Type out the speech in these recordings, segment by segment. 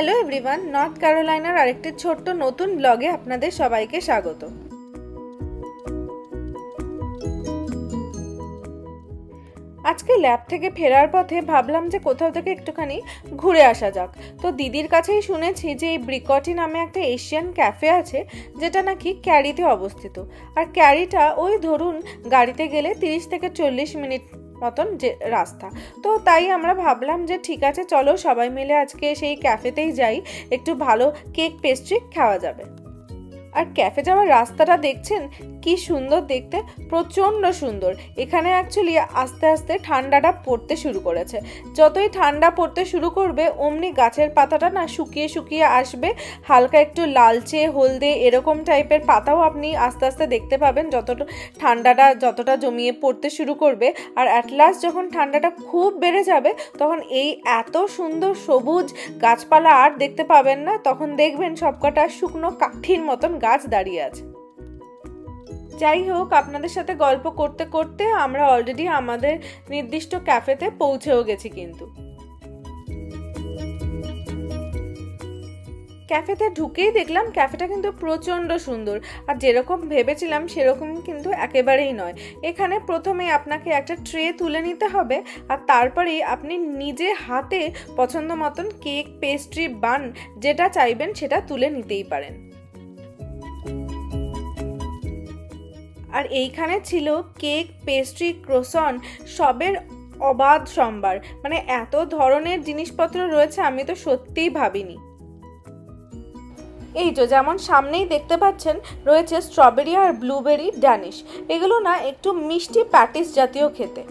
Hello everyone, north ক্যারোলাইনার আরেকটি ছোট্ট নতুন ব্লগে আপনাদের সবাইকে স্বাগত। আজকে ল্যাব থেকে ফেরার পথে ভাবলাম যে কোথাও থেকে একটুখানি ঘুরে আসা যাক। তো দিদির কাছেই শুনেছি যে এই ব্রিকটি নামে একটা এশিয়ান ক্যাফে আছে, যেটা নাকি ক্যারিতে অবস্থিত। আর ক্যারিটা ওই ধরুন গাড়িতে গেলে 30 থেকে 40 মিনিট মতন যে রাস্তা। তো তাই আমরা ভাবলাম যে ঠিক আছে, চলো সবাই মিলে আজকে সেই ক্যাফেতেই যাই, একটু ভালো কেক পেস্ট্রি খাওয়া যাবে। আর ক্যাফে যাওয়ার রাস্তাটা দেখছেন কি সুন্দর দেখতে, প্রচণ্ড সুন্দর। এখানে অ্যাকচুয়ালি আস্তে আস্তে ঠান্ডাটা পড়তে শুরু করেছে। যতই ঠান্ডা পড়তে শুরু করবে অমনি গাছের পাতাটা না শুকিয়ে শুকিয়ে আসবে, হালকা একটু লালচে হলদে এরকম টাইপের পাতাও আপনি আস্তে আস্তে দেখতে পাবেন যতটা ঠান্ডাটা জমিয়ে পড়তে শুরু করবে। আর অ্যাট লাস্ট যখন ঠান্ডাটা খুব বেড়ে যাবে তখন এই এত সুন্দর সবুজ গাছপালা আর দেখতে পাবেন না, তখন দেখবেন সবকটা শুকনো কাঠির মতন গাছ দাঁড়িয়ে আছে। যাই হোক, আপনাদের সাথে গল্প করতে করতে আমরা অলরেডি আমাদের নির্দিষ্ট ক্যাফেতে পৌঁছেও গেছি। কিন্তু ক্যাফেতে ঢুকেই দেখলাম ক্যাফেটা কিন্তু প্রচণ্ড সুন্দর, আর যেরকম ভেবেছিলাম সেরকম কিন্তু একেবারেই নয়। এখানে প্রথমে আপনাকে একটা ট্রে তুলে নিতে হবে, আর তারপরেই আপনি নিজে হাতে পছন্দ মতন কেক পেস্ট্রি বান যেটা চাইবেন সেটা তুলে নিতেই পারেন। আর এইখানে ছিল কেক পেস্ট্রি ক্রোসন সবের অবাধ সম্ভার, মানে এত ধরনের জিনিসপত্র রয়েছে আমি তো সত্যিই ভাবিনি। এই তো যেমন সামনেই দেখতে পাচ্ছেন রয়েছে স্ট্রবেরি আর ব্লুবেরি ড্যানিশ, এগুলো না একটু মিষ্টি প্যাটিস জাতীয় খেতে।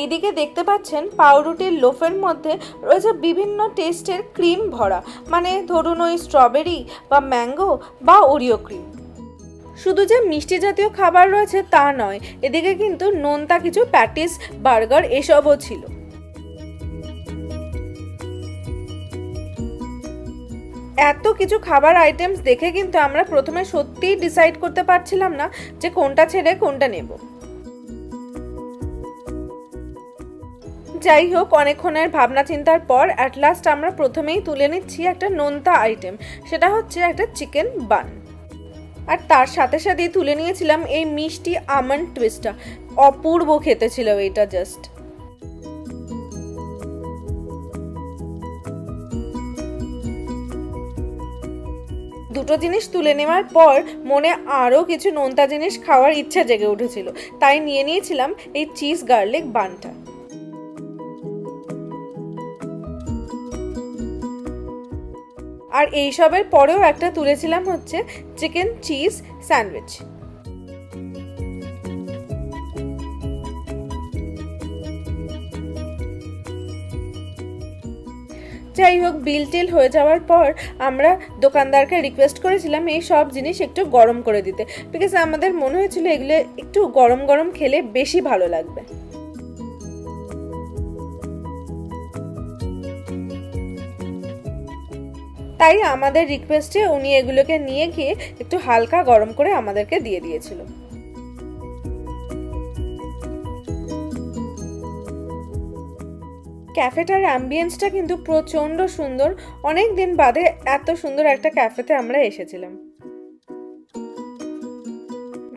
এদিকে দেখতে পাচ্ছেন পাউরুটির লোফের মধ্যে রয়েছে বিভিন্ন টেস্টের ক্রিম ভরা, মানে ধরুন ওই স্ট্রবেরি বা ম্যাঙ্গো বা ওরিও ক্রিম। শুধু যে মিষ্টি জাতীয় খাবার রয়েছে তা নয়, এদিকে কিন্তু নোনতা কিছু প্যাটিস বার্গার এসবও ছিল। এত কিছু খাবার আইটেমস দেখে কিন্তু আমরা প্রথমে সত্যিই ডিসাইড করতে পারছিলাম না যে কোনটা ছেড়ে কোনটা নেব। যাই হোক, অনেকক্ষণের ভাবনা চিন্তার পর অ্যাট লাস্ট আমরা প্রথমেই তুলে নিচ্ছি একটা নোনতা আইটেম, সেটা হচ্ছে একটা চিকেন বান। আর তার সাথে সাথেই তুলে নিয়েছিলাম এই মিষ্টি আমন্ড টুইস্টটা, অপূর্ব খেতে ছিল এটা জাস্ট। দুটো জিনিস তুলে নেওয়ার পর মনে আরও কিছু নোনতা জিনিস খাওয়ার ইচ্ছা জেগে উঠেছিল, তাই নিয়ে নিয়েছিলাম এই চিজ গার্লিক বানটা। আর এইসবের পরেও একটা তুলেছিলাম হচ্ছে চিকেন চিজ স্যান্ডউইচ। যাই হোক, বিল টিল হয়ে যাওয়ার পর আমরা দোকানদারকে রিকোয়েস্ট করেছিলাম এই সব জিনিস একটু গরম করে দিতে, বিকজ আমাদের মনে হয়েছিল এগুলো একটু গরম গরম খেলে বেশি ভালো লাগবে। তাই আমাদের রিকোয়েস্টে উনি এগুলোকে নিয়ে গিয়ে একটু হালকা গরম করে আমাদেরকে দিয়ে দিয়েছিল। ক্যাফেটার অ্যাম্বিয়েন্সটা কিন্তু প্রচণ্ড সুন্দর, অনেক দিন বাদে এত সুন্দর একটা ক্যাফেতে আমরা এসেছিলাম,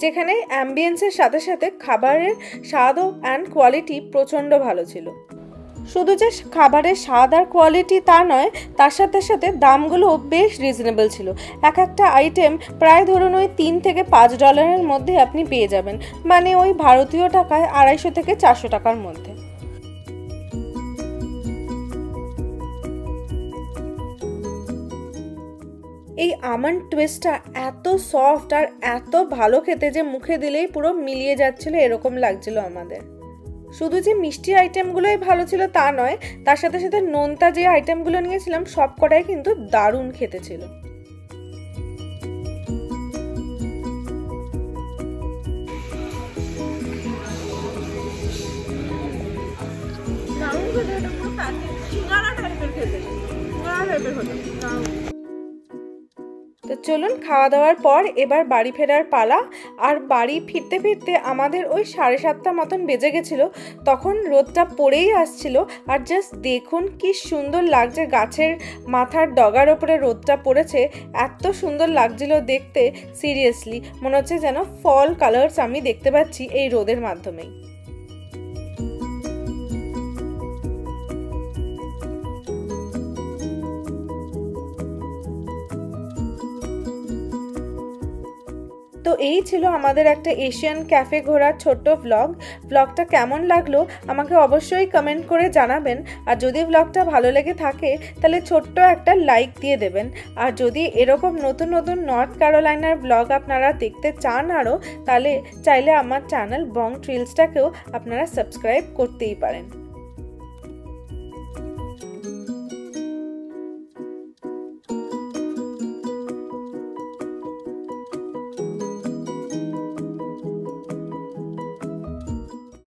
যেখানে অ্যাম্বিয়েন্সের সাথে সাথে খাবারের স্বাদ অ্যান্ড কোয়ালিটি প্রচণ্ড ভালো ছিল। শুধু যে খাবারের স্বাদ আর কোয়ালিটি তা নয়, তার সাথে সাথে দামগুলো বেশ রিজনেবল ছিল। এক একটা আইটেম প্রায় ধরুন ওই $3 থেকে $5 মধ্যে আপনি পেয়ে যাবেন, মানে ওই ভারতীয় টাকায় 250 থেকে 400 টাকার মধ্যে। এই আমন্ড টুইস্টটা এত সফট আর এত ভালো খেতে যে মুখে দিলেই পুরো মিলিয়ে যাচ্ছিল, এরকম লাগছিল আমাদের। শুধু যে মিষ্টি আইটেমগুলোই ভালো ছিল তা নয়, তার সাথে সাথে নোনতা যে আইটেমগুলো নিয়েছিলাম সব কটাই কিন্তু দারুণ খেতে ছিল। তো চলুন খাওয়া দাওয়ার পর এবার বাড়ি ফেরার পালা। আর বাড়ি ফিরতে ফিরতে আমাদের ওই 7:30 মতন বেজে গেছিল। তখন রোদটা পড়েই আসছিল, আর জাস্ট দেখুন কি সুন্দর লাগছে, গাছের মাথার ডগার ওপরে রোদটা পড়েছে, এত সুন্দর লাগছিল দেখতে। সিরিয়াসলি মনে হচ্ছে যেন ফল কালার্স আমি দেখতে পাচ্ছি এই রোদের মাধ্যমেই। তো এই ছিল আমাদের একটা এশিয়ান ক্যাফে ঘোরার ছোট্ট ব্লগটা কেমন লাগলো আমাকে অবশ্যই কমেন্ট করে জানাবেন। আর যদি ব্লগটা ভালো লেগে থাকে তাহলে ছোট্ট একটা লাইক দিয়ে দেবেন। আর যদি এরকম নতুন নতুন নর্থ ক্যারোলাইনার ব্লগ আপনারা দেখতে চান আরও, তাহলে চাইলে আমার চ্যানেল বং ট্রিলসটাকেও আপনারা সাবস্ক্রাইব করতেই পারেন।